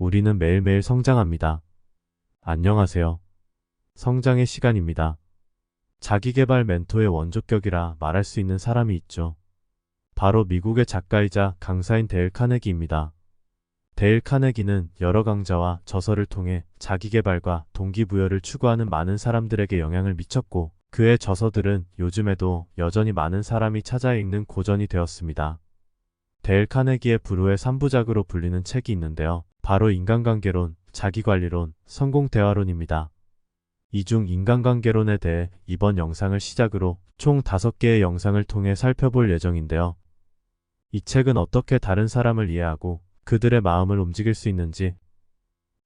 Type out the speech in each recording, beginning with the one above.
우리는 매일매일 성장합니다. 안녕하세요. 성장의 시간입니다. 자기계발 멘토의 원조격이라 말할 수 있는 사람이 있죠. 바로 미국의 작가이자 강사인 데일 카네기입니다. 데일 카네기는 여러 강좌와 저서를 통해 자기계발과 동기부여를 추구하는 많은 사람들에게 영향을 미쳤고, 그의 저서들은 요즘에도 여전히 많은 사람이 찾아 읽는 고전이 되었습니다. 데일 카네기의 불후의 3부작으로 불리는 책이 있는데요. 바로 인간관계론, 자기관리론, 성공대화론입니다. 이 중 인간관계론에 대해 이번 영상을 시작으로 총 5개의 영상을 통해 살펴볼 예정인데요. 이 책은 어떻게 다른 사람을 이해하고 그들의 마음을 움직일 수 있는지,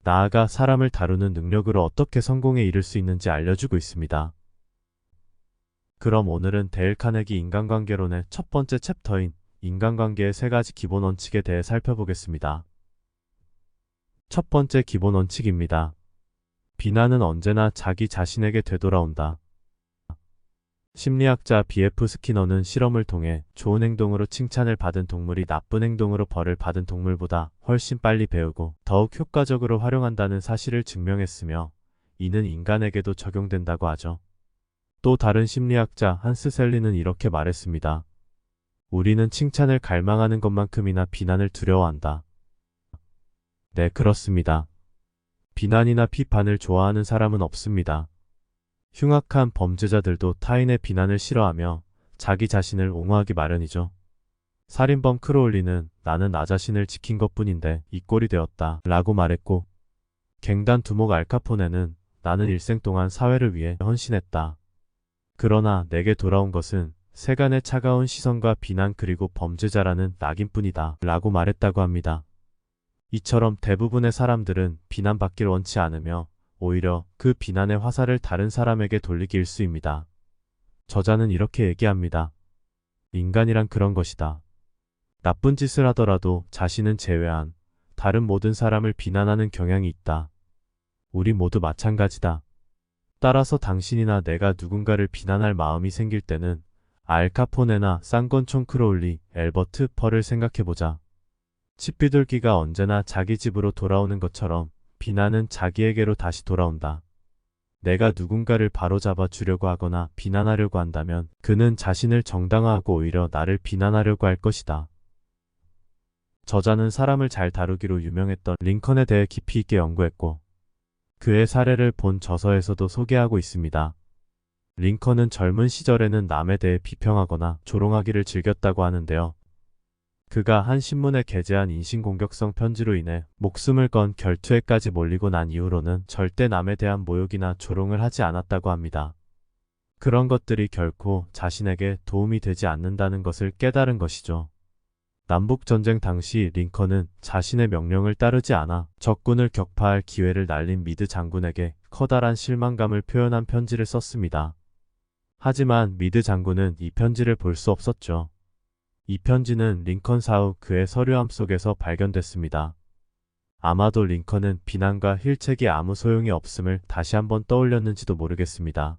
나아가 사람을 다루는 능력으로 어떻게 성공에 이를 수 있는지 알려주고 있습니다. 그럼 오늘은 데일 카네기 인간관계론의 첫 번째 챕터인 인간관계의 3가지 기본 원칙에 대해 살펴보겠습니다. 첫 번째 기본 원칙입니다. 비난은 언제나 자기 자신에게 되돌아온다. 심리학자 B.F. 스키너는 실험을 통해 좋은 행동으로 칭찬을 받은 동물이 나쁜 행동으로 벌을 받은 동물보다 훨씬 빨리 배우고 더욱 효과적으로 활용한다는 사실을 증명했으며, 이는 인간에게도 적용된다고 하죠. 또 다른 심리학자 한스 셀리는 이렇게 말했습니다. 우리는 칭찬을 갈망하는 것만큼이나 비난을 두려워한다. 네, 그렇습니다. 비난이나 비판을 좋아하는 사람은 없습니다. 흉악한 범죄자들도 타인의 비난을 싫어하며 자기 자신을 옹호하기 마련이죠. 살인범 크로울리는 나는 나 자신을 지킨 것뿐인데 이 꼴이 되었다 라고 말했고, 갱단 두목 알카포네는 나는 일생 동안 사회를 위해 헌신했다. 그러나 내게 돌아온 것은 세간의 차가운 시선과 비난 그리고 범죄자라는 낙인뿐이다 라고 말했다고 합니다. 이처럼 대부분의 사람들은 비난받길 원치 않으며 오히려 그 비난의 화살을 다른 사람에게 돌리기 일쑤입니다. 저자는 이렇게 얘기합니다. 인간이란 그런 것이다. 나쁜 짓을 하더라도 자신은 제외한 다른 모든 사람을 비난하는 경향이 있다. 우리 모두 마찬가지다. 따라서 당신이나 내가 누군가를 비난할 마음이 생길 때는 알카포네나 쌍권총 크로울리, 엘버트 펄을 생각해보자. 집비둘기가 언제나 자기 집으로 돌아오는 것처럼 비난은 자기에게로 다시 돌아온다. 내가 누군가를 바로잡아 주려고 하거나 비난하려고 한다면 그는 자신을 정당화하고 오히려 나를 비난하려고 할 것이다. 저자는 사람을 잘 다루기로 유명했던 링컨에 대해 깊이 있게 연구했고, 그의 사례를 본 저서에서도 소개하고 있습니다. 링컨은 젊은 시절에는 남에 대해 비평하거나 조롱하기를 즐겼다고 하는데요. 그가 한 신문에 게재한 인신공격성 편지로 인해 목숨을 건 결투에까지 몰리고 난 이후로는 절대 남에 대한 모욕이나 조롱을 하지 않았다고 합니다. 그런 것들이 결코 자신에게 도움이 되지 않는다는 것을 깨달은 것이죠. 남북전쟁 당시 링컨은 자신의 명령을 따르지 않아 적군을 격파할 기회를 날린 미드 장군에게 커다란 실망감을 표현한 편지를 썼습니다. 하지만 미드 장군은 이 편지를 볼 수 없었죠. 이 편지는 링컨 사후 그의 서류함 속에서 발견됐습니다. 아마도 링컨은 비난과 힐책이 아무 소용이 없음을 다시 한번 떠올렸는지도 모르겠습니다.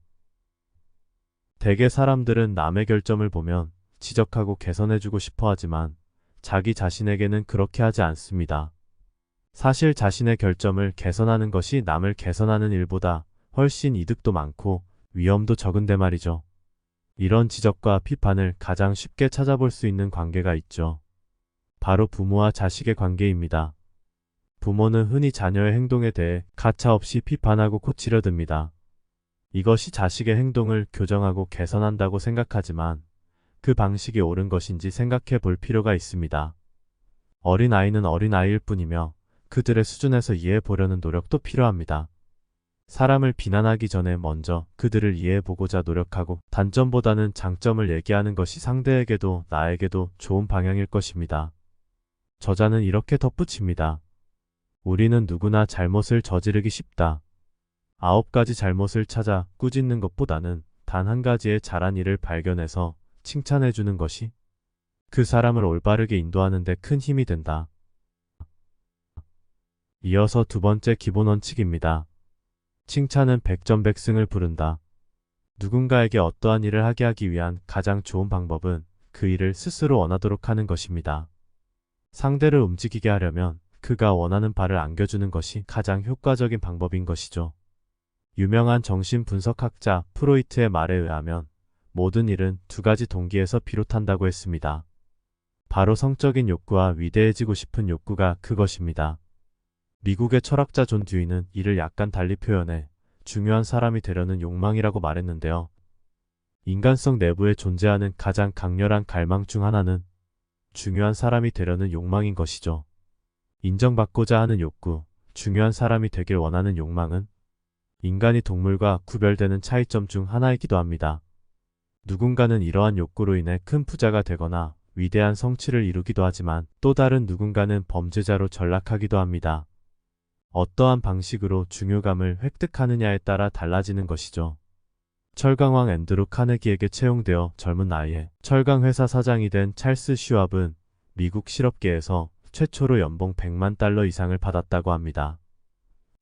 대개 사람들은 남의 결점을 보면 지적하고 개선해주고 싶어 하지만 자기 자신에게는 그렇게 하지 않습니다. 사실 자신의 결점을 개선하는 것이 남을 개선하는 일보다 훨씬 이득도 많고 위험도 적은데 말이죠. 이런 지적과 비판을 가장 쉽게 찾아볼 수 있는 관계가 있죠. 바로 부모와 자식의 관계입니다. 부모는 흔히 자녀의 행동에 대해 가차없이 비판하고 고치려 듭니다. 이것이 자식의 행동을 교정하고 개선한다고 생각하지만 그 방식이 옳은 것인지 생각해 볼 필요가 있습니다. 어린아이는 어린아이일 뿐이며 그들의 수준에서 이해해 보려는 노력도 필요합니다. 사람을 비난하기 전에 먼저 그들을 이해해보고자 노력하고 단점보다는 장점을 얘기하는 것이 상대에게도 나에게도 좋은 방향일 것입니다. 저자는 이렇게 덧붙입니다. 우리는 누구나 잘못을 저지르기 쉽다. 9가지 잘못을 찾아 꾸짖는 것보다는 단 한 가지의 잘한 일을 발견해서 칭찬해주는 것이 그 사람을 올바르게 인도하는 데 큰 힘이 된다. 이어서 두 번째 기본 원칙입니다. 칭찬은 백전백승을 부른다. 누군가에게 어떠한 일을 하게 하기 위한 가장 좋은 방법은 그 일을 스스로 원하도록 하는 것입니다. 상대를 움직이게 하려면 그가 원하는 바를 안겨주는 것이 가장 효과적인 방법인 것이죠. 유명한 정신분석학자 프로이트의 말에 의하면 모든 일은 두 가지 동기에서 비롯한다고 했습니다. 바로 성적인 욕구와 위대해지고 싶은 욕구가 그것입니다. 미국의 철학자 존 듀이는 이를 약간 달리 표현해 중요한 사람이 되려는 욕망이라고 말했는데요. 인간성 내부에 존재하는 가장 강렬한 갈망 중 하나는 중요한 사람이 되려는 욕망인 것이죠. 인정받고자 하는 욕구, 중요한 사람이 되길 원하는 욕망은 인간이 동물과 구별되는 차이점 중 하나이기도 합니다. 누군가는 이러한 욕구로 인해 큰 부자가 되거나 위대한 성취를 이루기도 하지만 또 다른 누군가는 범죄자로 전락하기도 합니다. 어떠한 방식으로 중요감을 획득하느냐에 따라 달라지는 것이죠. 철강왕 앤드루 카네기에게 채용되어 젊은 나이에 철강회사 사장이 된 찰스 슈왑은 미국 실업계에서 최초로 연봉 100만 달러 이상을 받았다고 합니다.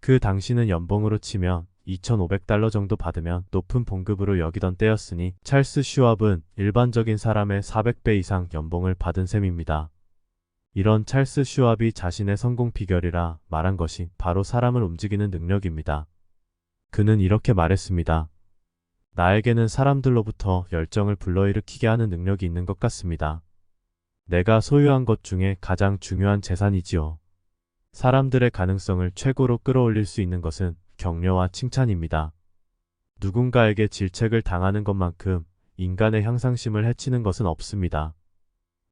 그 당시는 연봉으로 치면 2,500달러 정도 받으면 높은 봉급으로 여기던 때였으니 찰스 슈왑은 일반적인 사람의 400배 이상 연봉을 받은 셈입니다. 이런 찰스 슈왑이 자신의 성공 비결이라 말한 것이 바로 사람을 움직이는 능력입니다. 그는 이렇게 말했습니다. 나에게는 사람들로부터 열정을 불러일으키게 하는 능력이 있는 것 같습니다. 내가 소유한 것 중에 가장 중요한 재산이지요. 사람들의 가능성을 최고로 끌어올릴 수 있는 것은 격려와 칭찬입니다. 누군가에게 질책을 당하는 것만큼 인간의 향상심을 해치는 것은 없습니다.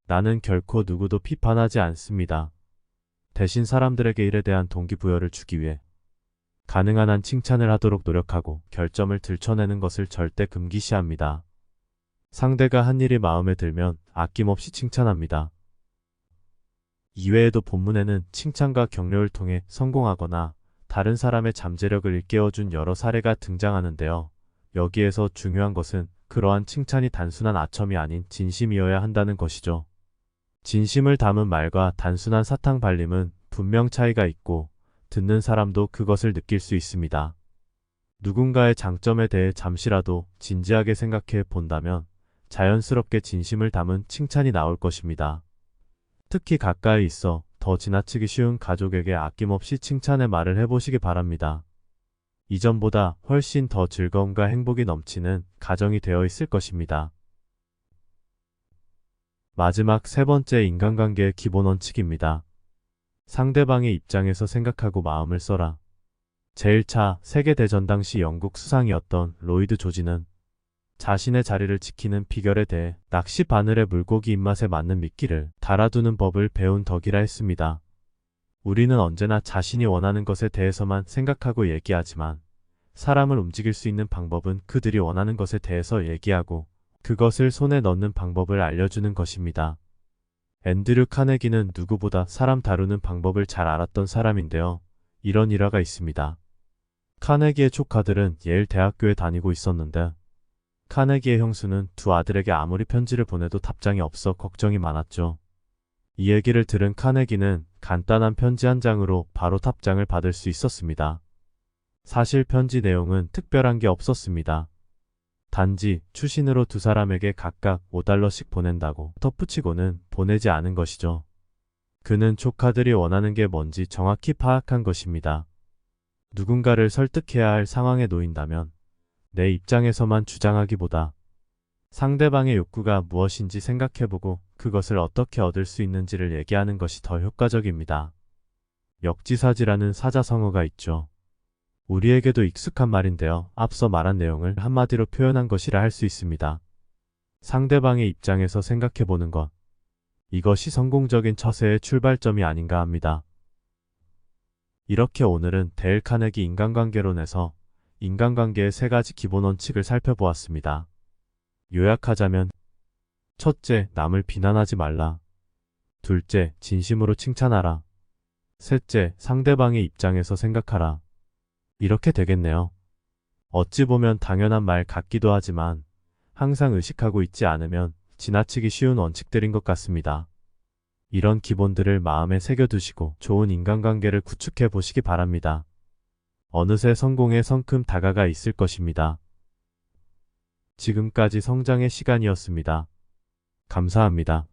나는 결코 누구도 비판하지 않습니다. 대신 사람들에게 일에 대한 동기부여를 주기 위해 가능한 한 칭찬을 하도록 노력하고 결점을 들춰내는 것을 절대 금기시합니다. 상대가 한 일이 마음에 들면 아낌없이 칭찬합니다. 이외에도 본문에는 칭찬과 격려를 통해 성공하거나 다른 사람의 잠재력을 일깨워준 여러 사례가 등장하는데요. 여기에서 중요한 것은 그러한 칭찬이 단순한 아첨이 아닌 진심이어야 한다는 것이죠. 진심을 담은 말과 단순한 사탕 발림은 분명 차이가 있고 듣는 사람도 그것을 느낄 수 있습니다. 누군가의 장점에 대해 잠시라도 진지하게 생각해 본다면 자연스럽게 진심을 담은 칭찬이 나올 것입니다. 특히 가까이 있어 더 지나치기 쉬운 가족에게 아낌없이 칭찬의 말을 해보시기 바랍니다. 이전보다 훨씬 더 즐거움과 행복이 넘치는 가정이 되어 있을 것입니다. 마지막 세 번째 인간관계의 기본 원칙입니다. 상대방의 입장에서 생각하고 마음을 써라. 제1차 세계대전 당시 영국 수상이었던 로이드 조지는 자신의 자리를 지키는 비결에 대해 낚시 바늘에 물고기 입맛에 맞는 미끼를 달아두는 법을 배운 덕이라 했습니다. 우리는 언제나 자신이 원하는 것에 대해서만 생각하고 얘기하지만 사람을 움직일 수 있는 방법은 그들이 원하는 것에 대해서 얘기하고 그것을 손에 넣는 방법을 알려주는 것입니다. 앤드류 카네기는 누구보다 사람 다루는 방법을 잘 알았던 사람인데요. 이런 일화가 있습니다. 카네기의 조카들은 예일 대학교에 다니고 있었는데 카네기의 형수는 두 아들에게 아무리 편지를 보내도 답장이 없어 걱정이 많았죠. 이 얘기를 들은 카네기는 간단한 편지 한 장으로 바로 답장을 받을 수 있었습니다. 사실 편지 내용은 특별한 게 없었습니다. 단지 추신으로 두 사람에게 각각 $5씩 보낸다고 덧붙이고는 보내지 않은 것이죠. 그는 조카들이 원하는 게 뭔지 정확히 파악한 것입니다. 누군가를 설득해야 할 상황에 놓인다면 내 입장에서만 주장하기보다 상대방의 욕구가 무엇인지 생각해보고 그것을 어떻게 얻을 수 있는지를 얘기하는 것이 더 효과적입니다. 역지사지라는 사자성어가 있죠. 우리에게도 익숙한 말인데요. 앞서 말한 내용을 한마디로 표현한 것이라 할 수 있습니다. 상대방의 입장에서 생각해보는 것. 이것이 성공적인 처세의 출발점이 아닌가 합니다. 이렇게 오늘은 데일 카네기 인간관계론에서 인간관계의 세 가지 기본 원칙을 살펴보았습니다. 요약하자면 첫째, 남을 비난하지 말라. 둘째, 진심으로 칭찬하라. 셋째, 상대방의 입장에서 생각하라. 이렇게 되겠네요. 어찌 보면 당연한 말 같기도 하지만 항상 의식하고 있지 않으면 지나치기 쉬운 원칙들인 것 같습니다. 이런 기본들을 마음에 새겨두시고 좋은 인간관계를 구축해 보시기 바랍니다. 어느새 성공의 성큼 다가가 있을 것입니다. 지금까지 성장의 시간이었습니다. 감사합니다.